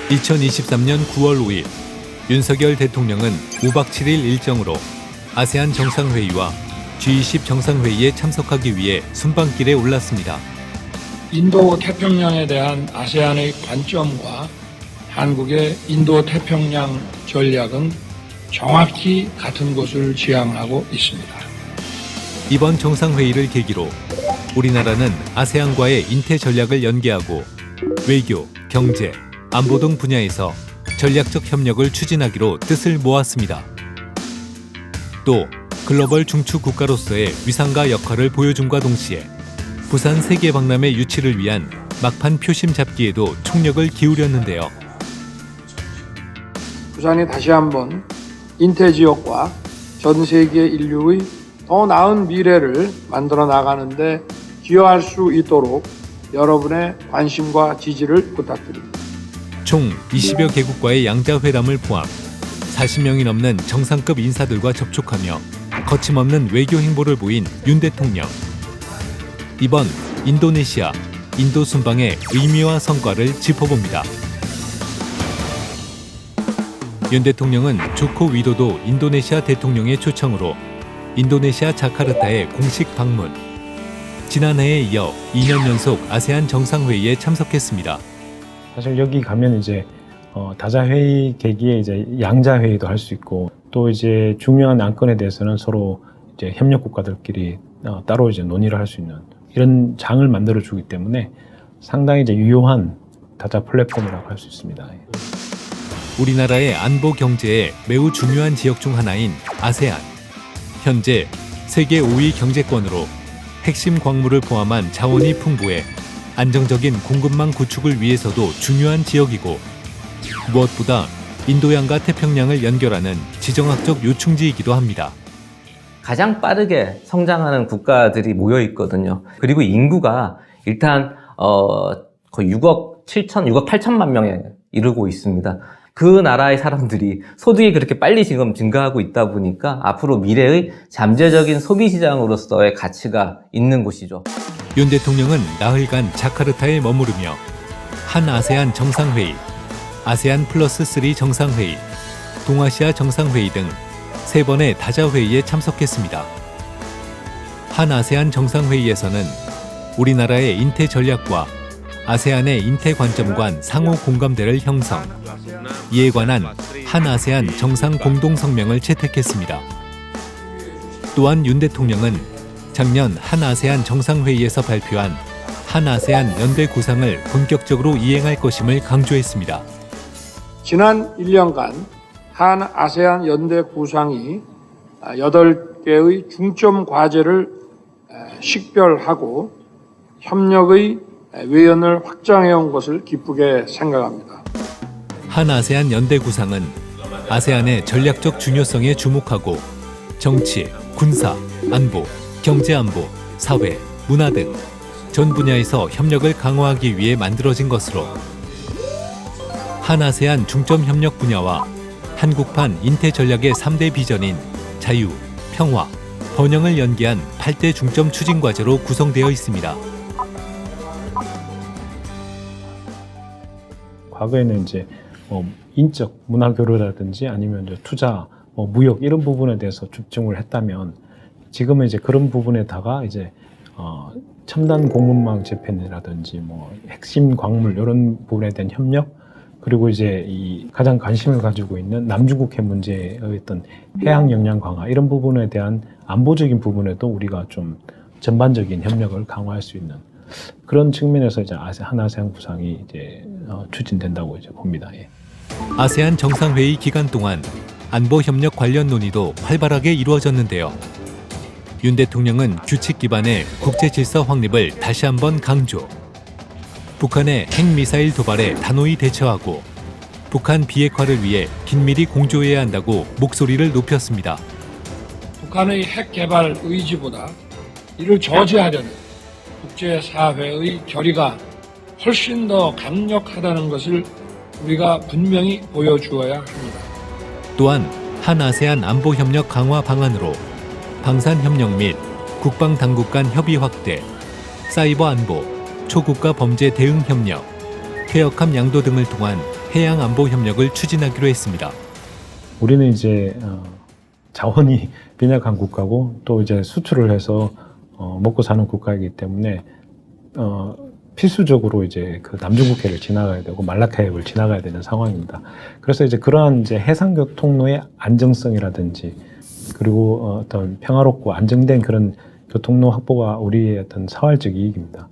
2023년 9월 5일 윤석열 대통령은 5박 7일 일정으로 아세안 정상회의와 G20 정상회의에 참석하기 위해 순방길에 올랐습니다. 인도태평양에 대한 아세안의 관점과 한국의 인도태평양 전략은 정확히 같은 곳을 지향하고 있습니다. 이번 정상회의를 계기로 우리나라는 아세안과의 인태 전략을 연계하고 외교, 경제, 안보 등 분야에서 전략적 협력을 추진하기로 뜻을 모았습니다. 또 글로벌 중추 국가로서의 위상과 역할을 보여줌과 동시에 부산 세계박람회 유치를 위한 막판 표심 잡기에도 총력을 기울였는데요. 부산이 다시 한번 인태 지역과 전 세계 인류의 더 나은 미래를 만들어 나가는 데 기여할 수 있도록 여러분의 관심과 지지를 부탁드립니다. 총 20여 개국과의 양자회담을 포함 40명이 넘는 정상급 인사들과 접촉하며 거침없는 외교 행보를 보인 윤 대통령. 이번 인도네시아, 인도 순방의 의미와 성과를 짚어봅니다. 윤 대통령은 조코 위도도 인도네시아 대통령의 초청으로 인도네시아 자카르타에 공식 방문. 지난해에 이어 2년 연속 아세안 정상회의에 참석했습니다. 사실 여기 가면 이제 다자회의 계기에 이제 양자회의도 할 수 있고 또 이제 중요한 안건에 대해서는 서로 이제 협력 국가들끼리 따로 이제 논의를 할 수 있는 이런 장을 만들어 주기 때문에 상당히 이제 유효한 다자 플랫폼이라고 할 수 있습니다. 우리나라의 안보 경제에 매우 중요한 지역 중 하나인 아세안. 현재 세계 5위 경제권으로 핵심 광물을 포함한 자원이 풍부해 안정적인 공급망 구축을 위해서도 중요한 지역이고 무엇보다 인도양과 태평양을 연결하는 지정학적 요충지이기도 합니다. 가장 빠르게 성장하는 국가들이 모여 있거든요. 그리고 인구가 일단 거의 6억 8천만 명에 이르고 있습니다. 그 나라의 사람들이 소득이 그렇게 빨리 지금 증가하고 있다 보니까 앞으로 미래의 잠재적인 소비 시장으로서의 가치가 있는 곳이죠. 윤 대통령은 나흘간 자카르타에 머무르며 한 아세안 정상회의, 아세안 플러스 3 정상회의, 동아시아 정상회의 등 3번의 다자회의에 참석했습니다. 한 아세안 정상회의에서는 우리나라의 인태 전략과 아세안의 인태 관점관 상호 공감대를 형성, 이에 관한 한 아세안 정상 공동성명을 채택했습니다. 또한 윤 대통령은 작년 한 아세안 정상회의에서 발표한 한 아세안 연대 구상을 본격적으로 이행할 것임을 강조했습니다. 지난 1년간 한 아세안 연대 구상이 8개의 중점 과제를 식별하고 협력의 외연을 확장해온 것을 기쁘게 생각합니다. 한 아세안 연대 구상은 아세안의 전략적 중요성에 주목하고 정치, 군사, 안보, 경제안보, 사회, 문화 등 전 분야에서 협력을 강화하기 위해 만들어진 것으로 한 아세안 중점 협력 분야와 한국판 인태 전략의 3대 비전인 자유, 평화, 번영을 연계한 8대 중점 추진 과제로 구성되어 있습니다. 과거에는 이제 인적 문화 교류라든지 아니면 이제 투자, 무역 이런 부분에 대해서 집중을 했다면 지금은 이제 그런 부분에다가 이제 첨단 공급망 재편이라든지 핵심 광물 이런 부분에 대한 협력 그리고 이제 이 가장 관심을 가지고 있는 남중국해 문제의 어떤 해양 역량 강화 이런 부분에 대한 안보적인 부분에도 우리가 좀 전반적인 협력을 강화할 수 있는 그런 측면에서 이제 한 아세안 구상이 이제 추진된다고 이제 봅니다. 예. 아세안 정상회의 기간 동안 안보 협력 관련 논의도 활발하게 이루어졌는데요. 윤 대통령은 규칙 기반의 국제 질서 확립을 다시 한번 강조. 북한의 핵미사일 도발에 단호히 대처하고 북한 비핵화를 위해 긴밀히 공조해야 한다고 목소리를 높였습니다. 북한의 핵 개발 의지보다 이를 저지하려는 국제사회의 결의가 훨씬 더 강력하다는 것을 우리가 분명히 보여주어야 합니다. 또한 한 아세안 안보 협력 강화 방안으로 방산 협력 및 국방 당국 간 협의 확대, 사이버 안보, 초국가 범죄 대응 협력, 퇴역함 양도 등을 통한 해양 안보 협력을 추진하기로 했습니다. 우리는 이제 자원이 빈약한 국가고 또 이제 수출을 해서 먹고 사는 국가이기 때문에 필수적으로 이제 그 남중국해를 지나가야 되고 말라카 해협을 지나가야 되는 상황입니다. 그래서 이제 그러한 이제 해상교 통로의 안정성이라든지 그리고 어떤 평화롭고 안정된 그런 교통로 확보가 우리의 어떤 사활적 이익입니다.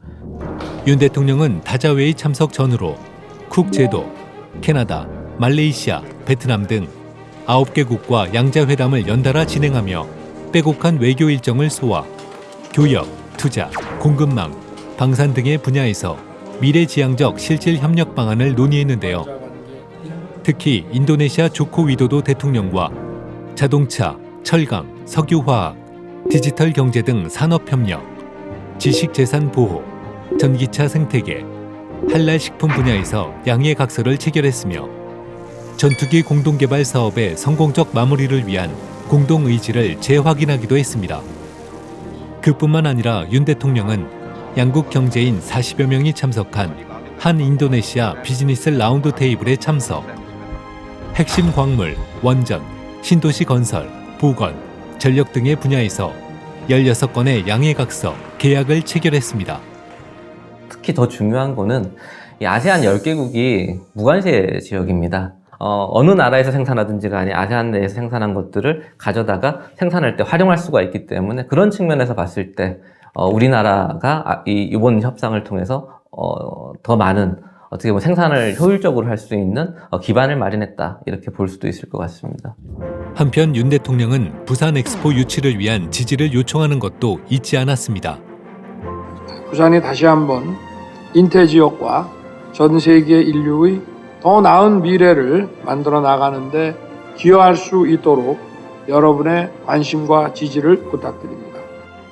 윤 대통령은 다자회의 참석 전후로 쿡 제도, 캐나다, 말레이시아, 베트남 등 9개국과 양자회담을 연달아 진행하며 빼곡한 외교 일정을 소화, 교역, 투자, 공급망, 방산 등의 분야에서 미래지향적 실질 협력 방안을 논의했는데요. 특히 인도네시아 조코 위도도 대통령과 자동차, 철강, 석유화학, 디지털 경제 등 산업협력, 지식재산 보호, 전기차 생태계, 할랄 식품 분야에서 양해각서를 체결했으며 전투기 공동개발 사업의 성공적 마무리를 위한 공동의지를 재확인하기도 했습니다. 그뿐만 아니라 윤 대통령은 양국 경제인 40여 명이 참석한 한 인도네시아 비즈니스 라운드 테이블에 참석, 핵심 광물, 원전, 신도시 건설, 보건, 전력 등의 분야에서 16건의 양해각서, 계약을 체결했습니다. 특히 더 중요한 거는 이 아세안 10개국이 무관세 지역입니다. 어느 나라에서 생산하든지가 아니 아세안 내에서 생산한 것들을 가져다가 생산할 때 활용할 수가 있기 때문에 그런 측면에서 봤을 때 우리나라가 이번 협상을 통해서 더 많은 어떻게 보면 생산을 효율적으로 할 수 있는 기반을 마련했다 이렇게 볼 수도 있을 것 같습니다. 한편 윤 대통령은 부산 엑스포 유치를 위한 지지를 요청하는 것도 잊지 않았습니다. 부산이 다시 한번 인태 지역과 전 세계 인류의 더 나은 미래를 만들어 나가는데 기여할 수 있도록 여러분의 관심과 지지를 부탁드립니다.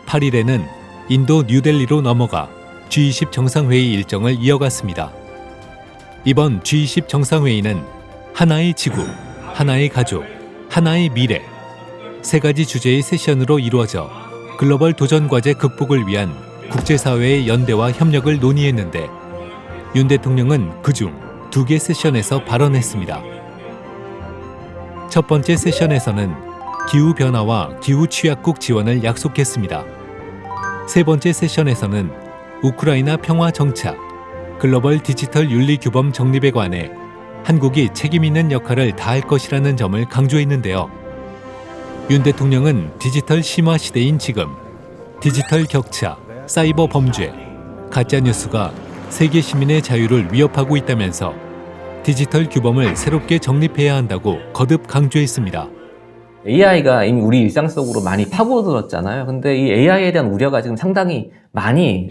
8일에는 인도 뉴델리로 넘어가 G20 정상회의 일정을 이어갔습니다. 이번 G20 정상회의는 하나의 지구, 하나의 가족, 하나의 미래, 세 가지 주제의 세션으로 이루어져 글로벌 도전 과제 극복을 위한 국제사회의 연대와 협력을 논의했는데 윤 대통령은 그중 2개 세션에서 발언했습니다. 첫 번째 세션에서는 기후변화와 기후취약국 지원을 약속했습니다. 세 번째 세션에서는 우크라이나 평화 정착, 글로벌 디지털 윤리 규범 정립에 관해 한국이 책임 있는 역할을 다할 것이라는 점을 강조했는데요. 윤 대통령은 디지털 심화 시대인 지금 디지털 격차, 사이버 범죄, 가짜뉴스가 세계 시민의 자유를 위협하고 있다면서 디지털 규범을 새롭게 정립해야 한다고 거듭 강조했습니다. AI가 이미 우리 일상 속으로 많이 파고들었잖아요. 근데 이 AI에 대한 우려가 지금 상당히 많이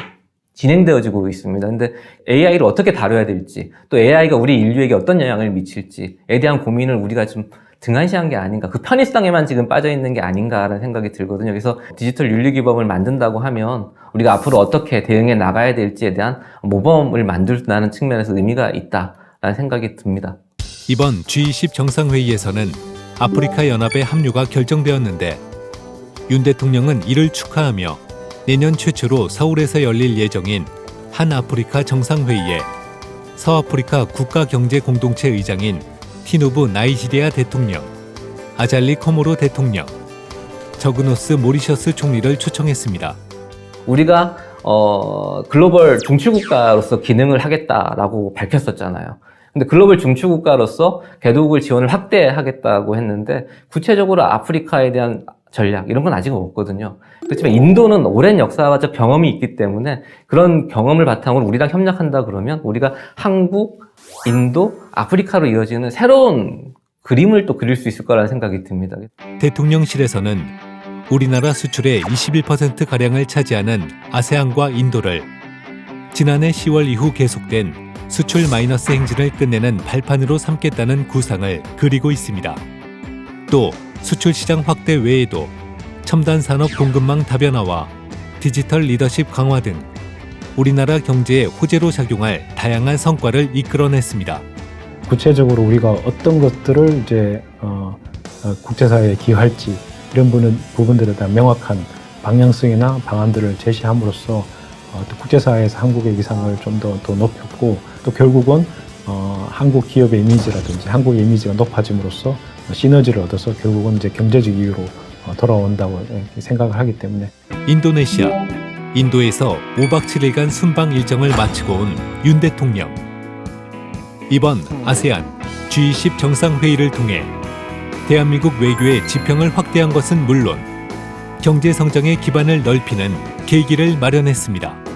진행되어지고 있습니다. 근데 AI를 어떻게 다뤄야 될지, 또 AI가 우리 인류에게 어떤 영향을 미칠지에 대한 고민을 우리가 좀 등한시한 게 아닌가, 그 편의성에만 지금 빠져 있는 게 아닌가라는 생각이 들거든요. 그래서 디지털 윤리규범을 만든다고 하면 우리가 앞으로 어떻게 대응해 나가야 될지에 대한 모범을 만들다는 측면에서 의미가 있다라는 생각이 듭니다. 이번 G20 정상회의에서는 아프리카 연합의 합류가 결정되었는데 윤 대통령은 이를 축하하며 내년 최초로 서울에서 열릴 예정인 한 아프리카 정상회의에 서아프리카 국가경제공동체 의장인 티누부 나이지리아 대통령, 아잘리 코모로 대통령, 저그노스 모리셔스 총리를 초청했습니다. 우리가 글로벌 중추국가로서 기능을 하겠다라고 밝혔었잖아요. 근데 글로벌 중추국가로서 개도국을 지원을 확대하겠다고 했는데 구체적으로 아프리카에 대한 전략 이런 건 아직 없거든요. 그렇지만 인도는 오랜 역사적 경험이 있기 때문에 그런 경험을 바탕으로 우리랑 협력한다 그러면 우리가 한국, 인도, 아프리카로 이어지는 새로운 그림을 또 그릴 수 있을 거라는 생각이 듭니다. 대통령실에서는 우리나라 수출의 21%가량을 차지하는 아세안과 인도를 지난해 10월 이후 계속된 수출 마이너스 행진을 끝내는 발판으로 삼겠다는 구상을 그리고 있습니다. 또 수출 시장 확대 외에도 첨단 산업 공급망 다변화와 디지털 리더십 강화 등 우리나라 경제에 호재로 작용할 다양한 성과를 이끌어냈습니다. 구체적으로 우리가 어떤 것들을 이제 국제사회에 기여할지 이런 부분들에 대한 명확한 방향성이나 방안들을 제시함으로써 또 국제사회에서 한국의 위상을 좀 더 높였고 또 결국은 한국 기업의 이미지라든지 한국의 이미지가 높아짐으로써 시너지를 얻어서 결국은 이제 경제적 이유로 돌아온다고 생각을 하기 때문에 인도네시아, 인도에서 5박 7일간 순방 일정을 마치고 온 윤 대통령. 이번 아세안 G20 정상회의를 통해 대한민국 외교의 지평을 확대한 것은 물론 경제 성장의 기반을 넓히는 계기를 마련했습니다.